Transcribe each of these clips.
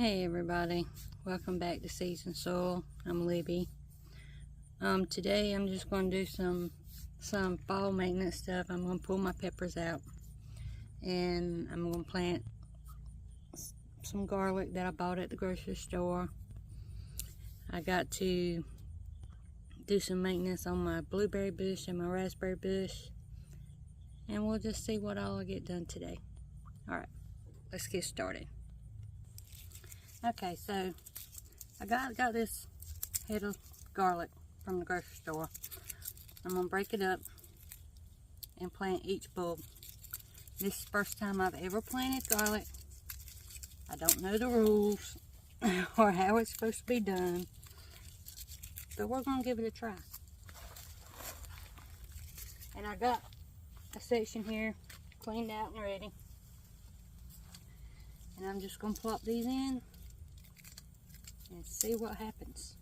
Hey everybody, welcome back to Seeds and Soil. I'm Libby. Today I'm just going to do some fall maintenance stuff. I'm going to pull my peppers out and I'm going to plant some garlic that I bought at the grocery store. I got to do some maintenance on my blueberry bush and my raspberry bush, and we'll just see what all I get done today. Alright, let's get started. Okay, so I got this head of garlic from the grocery store. I'm going to break it up and plant each bulb. This is the first time I've ever planted garlic. I don't know the rules or how it's supposed to be done, but we're going to give it a try. And I got a section here cleaned out and ready. And I'm just going to plop these in and see what happens.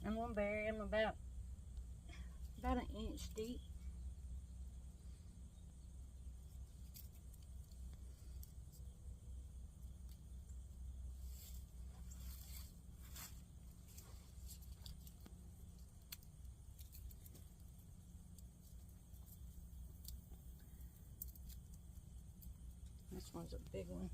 I'm going to bury them about an inch deep. This one's a big one.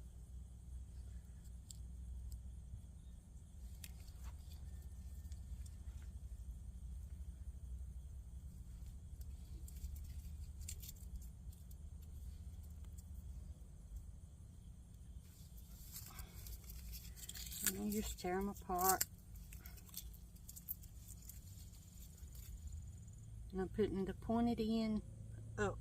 And you just tear them apart. And I'm putting the pointed end up.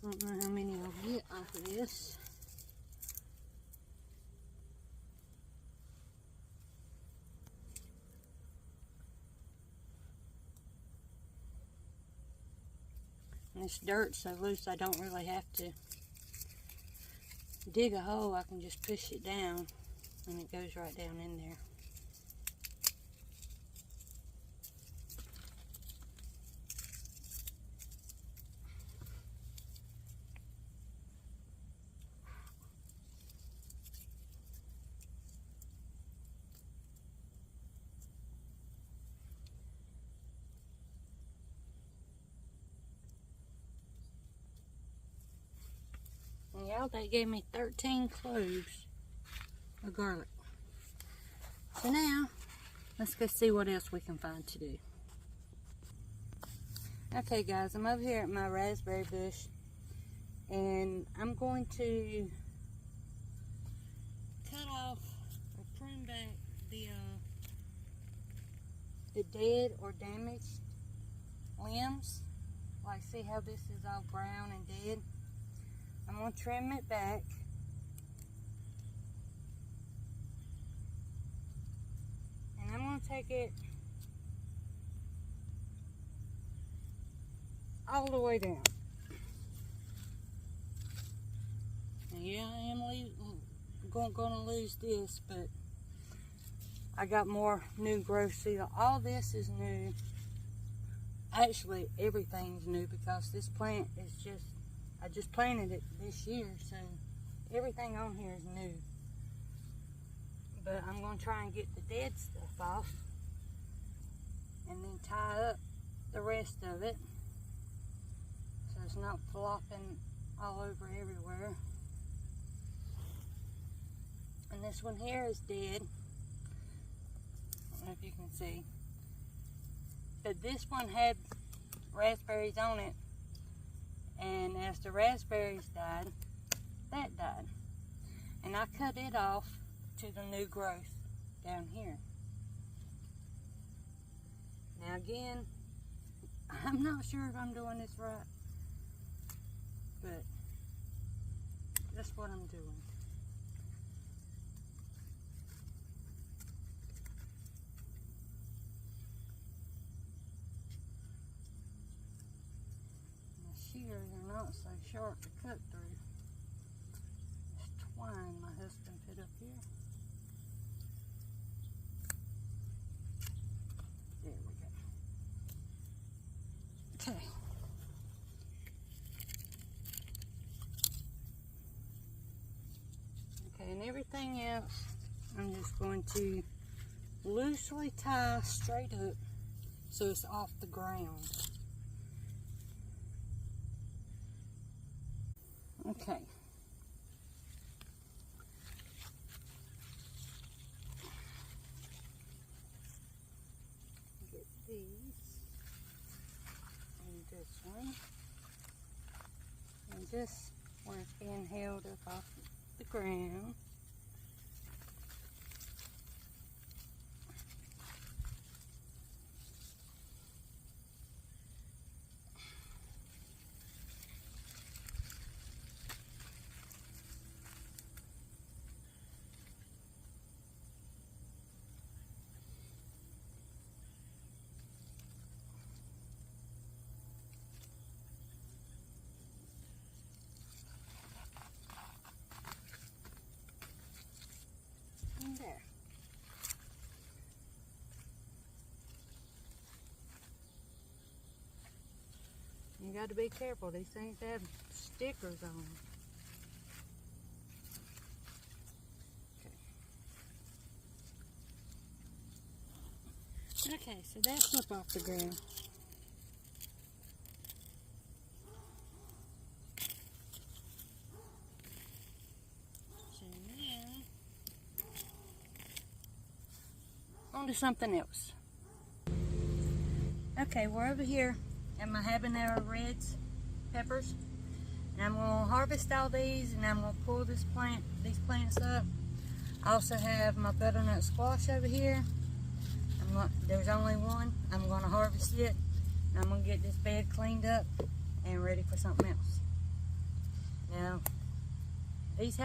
I don't know how many I'll get off of this. And this dirt's so loose I don't really have to dig a hole. I can just push it down and it goes right down in there. Y'all, they gave me 13 cloves of garlic. So now, let's go see what else we can find to do. Okay guys, I'm over here at my raspberry bush, and I'm going to cut off or prune back the dead or damaged limbs. Like, see how this is all brown and dead? I'm going to trim it back. And I'm going to take it all the way down. And yeah, I am going to lose this, but I got more new growth. See, all this is new. Actually, everything's new because this plant is I just planted it this year, so everything on here is new. But I'm going to try and get the dead stuff off and then tie up the rest of it so it's not flopping all over everywhere. And this one here is dead. I don't know if you can see. But this one had raspberries on it. And as the raspberries died, that died. And I cut it off to the new growth down here. Now again, I'm not sure if I'm doing this right, but that's what I'm doing. not so sharp to cut through. This twine my husband put up here. There we go. Okay. Okay, and everything else I'm just going to loosely tie straight up so it's off the ground. Okay. Get these and this one. And this one's being held up off the ground. There. You got to be careful. These things have stickers on them. Okay, so that's up off the ground. So now, on to something else. Okay, we're over here at my habanero reds peppers, and I'm going to harvest all these, and I'm going to pull these plants up. I also have my butternut squash over here. There's only one. I'm going to harvest it, and I'm going to get this bed cleaned up and ready for something else. Now, these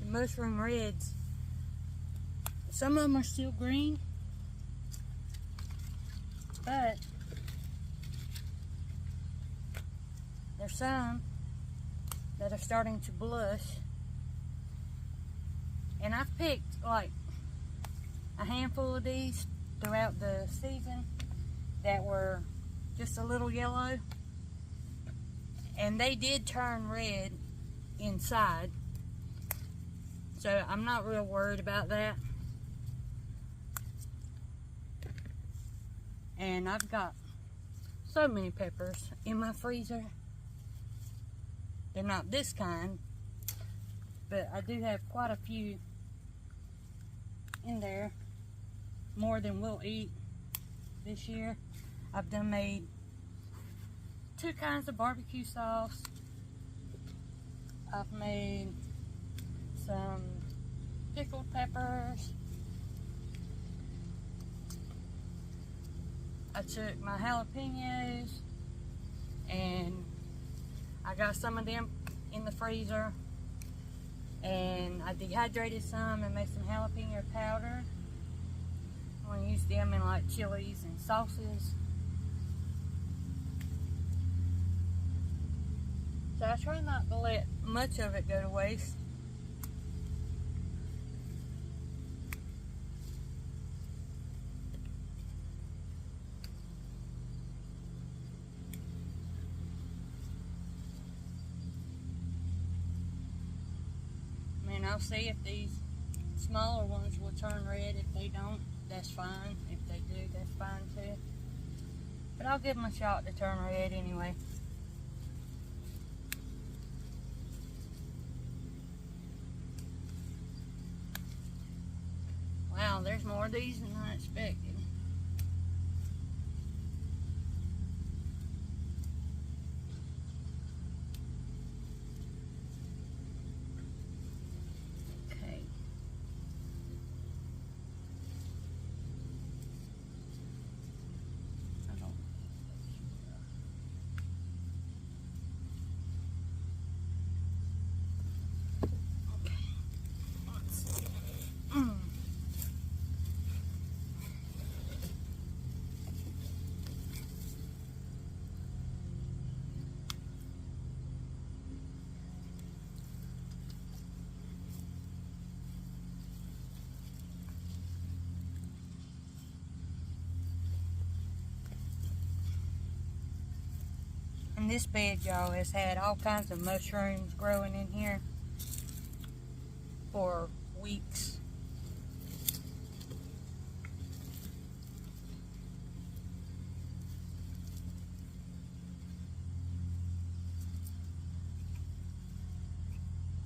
mushroom reds, some of them are still green, but there's some that are starting to blush, and I've picked like a handful of these throughout the season that were just a little yellow, and they did turn red inside, so I'm not real worried about that. And I've got so many peppers in my freezer. They're not this kind, but I do have quite a few in there, more than we'll eat this year. I've done made 2 kinds of barbecue sauce. I've made some pickled peppers. I took my jalapenos and I got some of them in the freezer, and I dehydrated some and made some jalapeno powder. I'm going to use them in like chilies and sauces. So I try not to let much of it go to waste. And I'll see if these smaller ones will turn red. If they don't, that's fine. If they do, that's fine too. But I'll give them a shot to turn red anyway. Wow, there's more of these than I expected. And this bed, y'all, has had all kinds of mushrooms growing in here for weeks.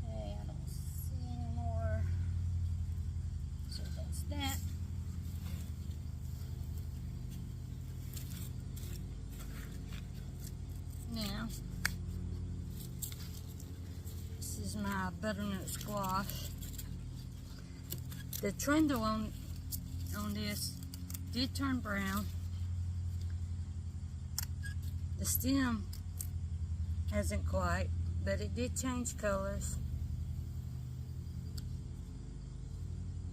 Okay, I don't see any more. So that's that. Now, this is my butternut squash. The trindle on this did turn brown. The stem hasn't quite, but it did change colors.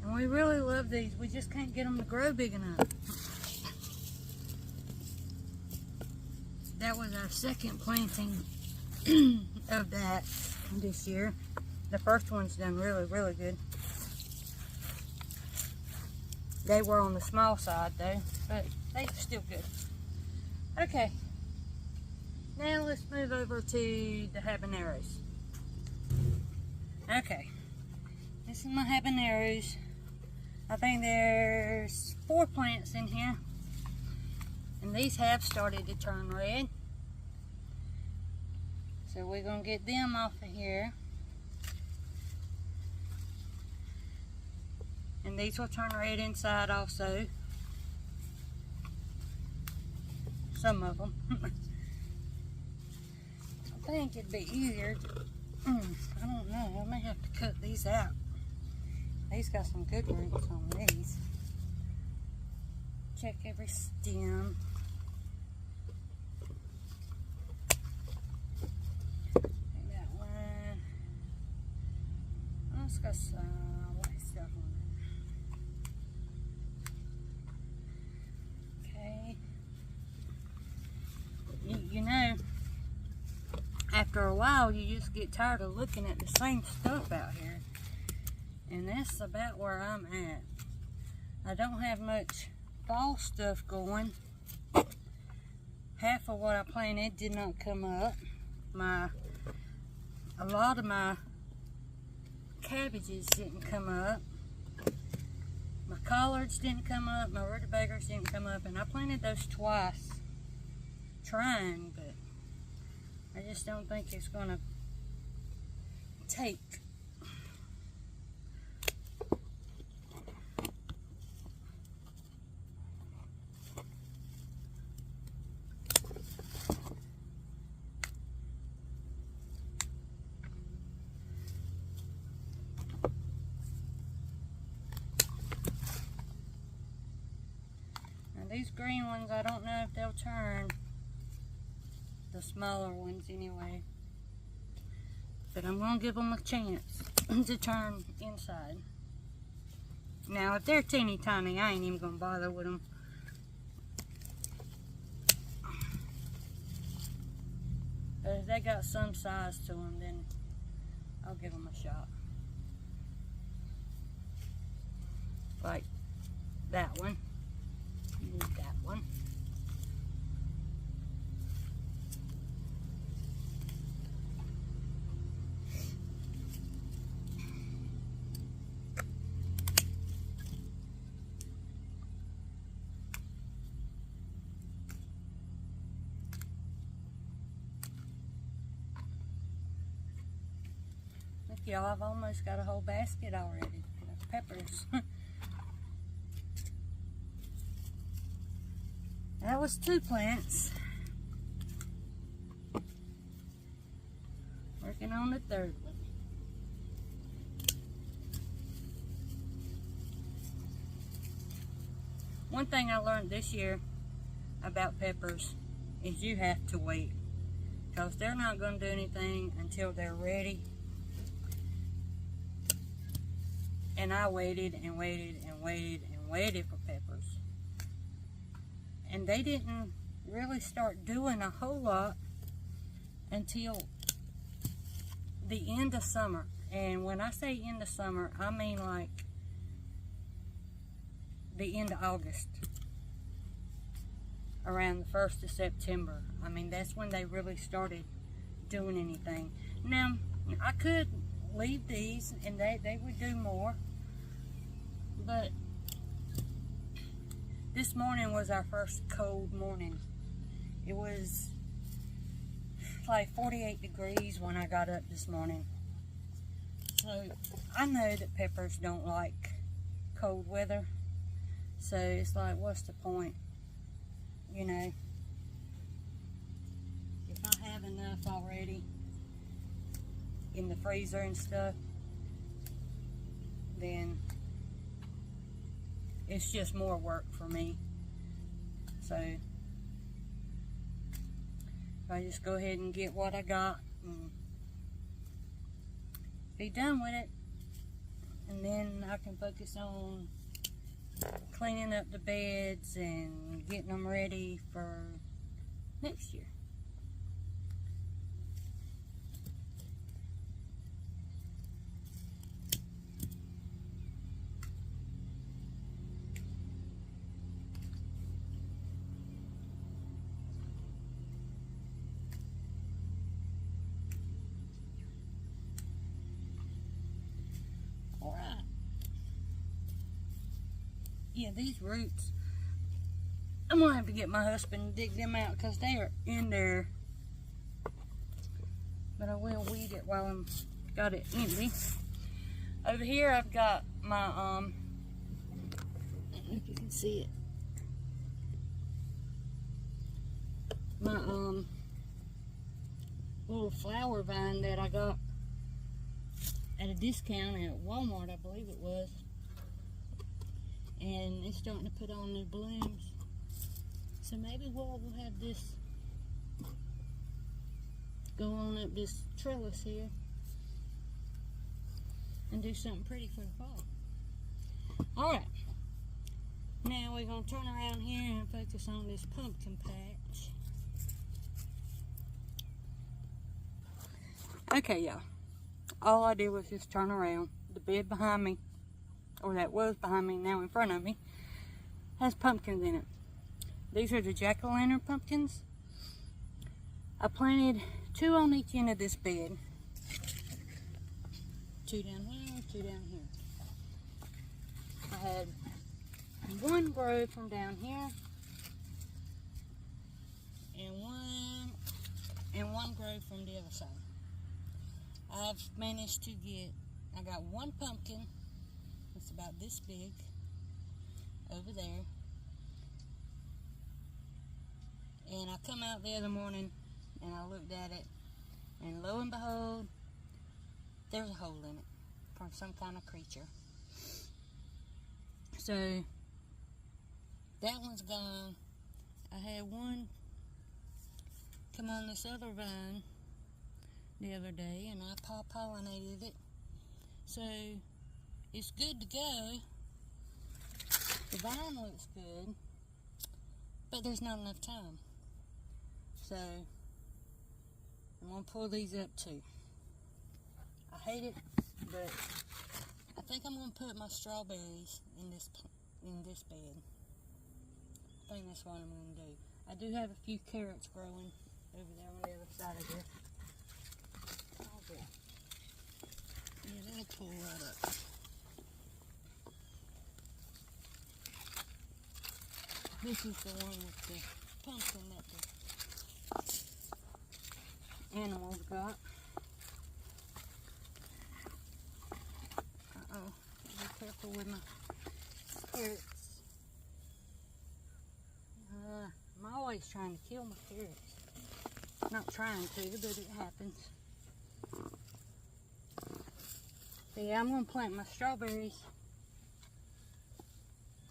And we really love these. We just can't get them to grow big enough. That was our second planting of that this year. The first one's done really, really good. They were on the small side though, but they're still good. Okay, now let's move over to the habaneros. Okay, this is my habaneros. I think there's 4 plants in here. And these have started to turn red. So we're going to get them off of here. And these will turn red inside also. Some of them. I think it'd be easier. I don't know. I may have to cut these out. These got some good roots on these. Check every stem. And that one. Oh, it's got some white stuff on it. Okay. You know, after a while, you just get tired of looking at the same stuff out here. And that's about where I'm at. I don't have much fall stuff going. Half of what I planted did not come up. A lot of my cabbages didn't come up. My collards didn't come up. My rutabagas didn't come up. And I planted those twice, trying, but I just don't think it's gonna take. These green ones, I don't know if they'll turn. The smaller ones anyway. But I'm going to give them a chance to turn inside. Now, if they're teeny tiny, I ain't even going to bother with them. But if they got some size to them, then I'll give them a shot. Like that one. That one. Look, y'all, I've almost got a whole basket already of peppers. That was 2 plants. Working on the 3rd one. One thing I learned this year about peppers is you have to wait, because they're not going to do anything until they're ready. And I waited and waited and waited and waited for peppers. And they didn't really start doing a whole lot until the end of summer. And when I say end of summer, I mean like the end of August. around the 1st of September. I mean, that's when they really started doing anything. Now, I could leave these and they would do more, but this morning was our first cold morning. It was like 48 degrees when I got up this morning. So I know that peppers don't like cold weather. So it's like, what's the point? You know, if I have enough already in the freezer and stuff, then it's just more work for me. So I just go ahead and get what I got and be done with it, and then I can focus on cleaning up the beds and getting them ready for next year. Alright. Yeah, these roots, I'm going to have to get my husband to dig them out because they are in there. But I will weed it while I'm got it empty. Over here I've got my, I don't know if you can see it. My little flower vine that I got at a discount at Walmart, I believe it was. And it's starting to put on new blooms. So maybe we'll have this go on up this trellis here and do something pretty for the fall. Alright, now we're going to turn around here and focus on this pumpkin patch. Okay, y'all, all I did was just turn around. The bed behind me, or that was behind me, now in front of me, has pumpkins in it. These are the jack-o'-lantern pumpkins. I planted 2 on each end of this bed. 2 down here, 2 down here. I had 1 grow from down here, and one grow from the other side. I've managed to get, I got 1 pumpkin. It's about this big over there. And I come out the other morning and I looked at it, and lo and behold, there's a hole in it from some kind of creature. So that one's gone. I had 1 come on this other vine the other day, and I pollinated it. So it's good to go. The vine looks good, but there's not enough time. So I'm going to pull these up too. I hate it, but I think I'm going to put my strawberries in this bed. I think that's what I'm going to do. I do have a few carrots growing over there on the other side of this. Oh boy. Yeah, that'll pull right up. This is the one with the pumpkin that the animals got. Uh-oh. Be careful with my carrots. I'm always trying to kill my carrots. Not trying to, but it happens. So yeah, I'm going to plant my strawberries.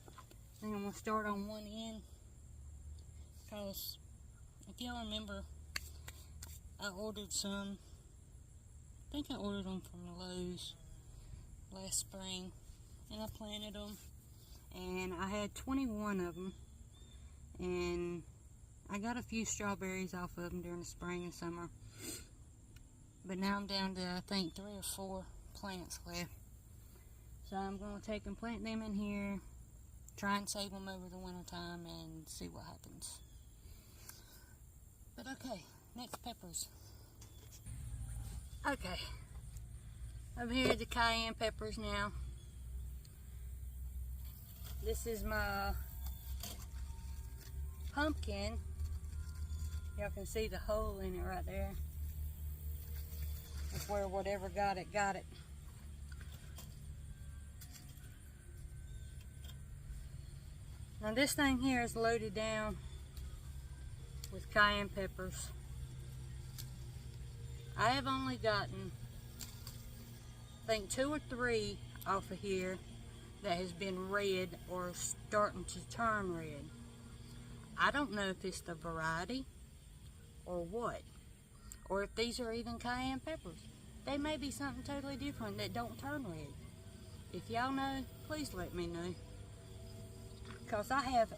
I think I'm going to start on one end, because if y'all remember, I ordered some. I think I ordered them from Lowe's last spring, and I planted them, and I had 21 of them, and I got a few strawberries off of them during the spring and summer, but now I'm down to, I think, 3 or 4 plants left. So I'm going to take and plant them in here, try and save them over the winter time, and see what happens. But okay, next peppers. Okay, over here are the cayenne peppers now. This is my pumpkin. Y'all can see the hole in it right there. That's where whatever got it, got it. Now this thing here is loaded down with cayenne peppers. I have only gotten, I think 2 or 3 off of here that has been red or starting to turn red. I don't know if it's the variety or what, or if these are even cayenne peppers. They may be something totally different that don't turn red. If y'all know, please let me know, because I have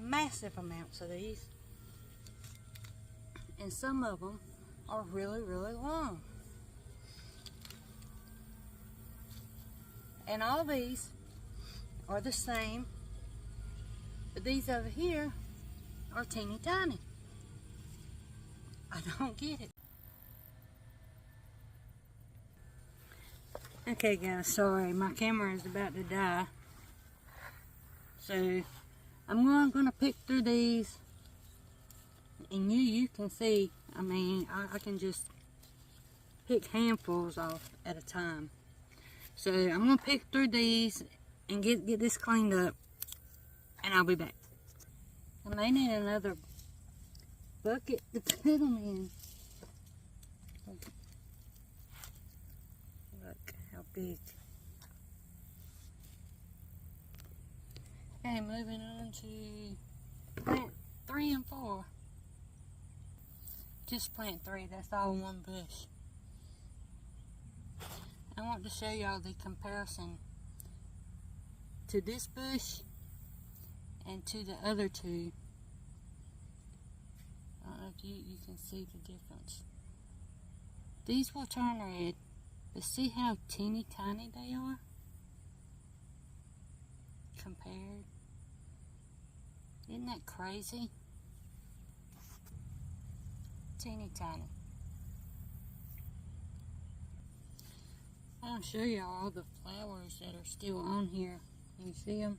massive amounts of these, and some of them are really, really long. And all these are the same, but these over here are teeny tiny. I don't get it. Okay guys, sorry, my camera is about to die. So I'm gonna pick through these, and you can see, I mean, I can just pick handfuls off at a time. So I'm gonna pick through these and get this cleaned up, and I'll be back. I may need another bucket to put them in. Look how big. Okay, moving on to plant 3 and 4. Just plant 3, that's all one bush. I want to show y'all the comparison to this bush and to the other 2. I don't know if you can see the difference. These will turn red, but see how teeny tiny they are compared? Isn't that crazy? Teeny tiny. I'll show you all the flowers that are still on here. You see them?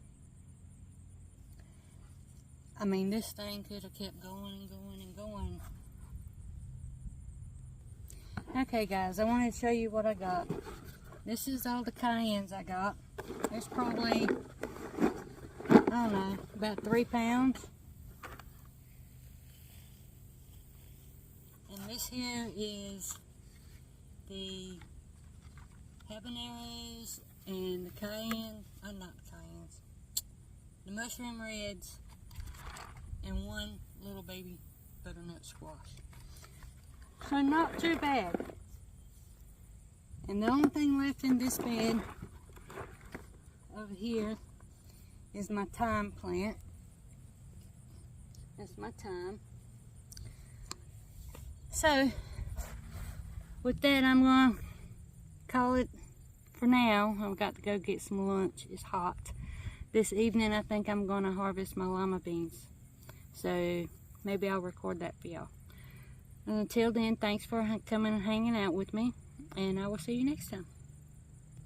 I mean, this thing could have kept going and going and going. Okay guys, I wanted to show you what I got. This is all the cayennes I got. There's probably, I don't know, about 3 pounds. And this here is the habaneros and the cayenne, not the cayennes, the mushroom reds, and 1 little baby butternut squash. So not too bad. And the only thing left in this bed over here is my thyme plant. That's my thyme. So with that, I'm going to call it for now. I've got to go get some lunch. It's hot. This evening I think I'm going to harvest my lima beans. So maybe I'll record that for y'all. Until then, thanks for coming and hanging out with me, and I will see you next time.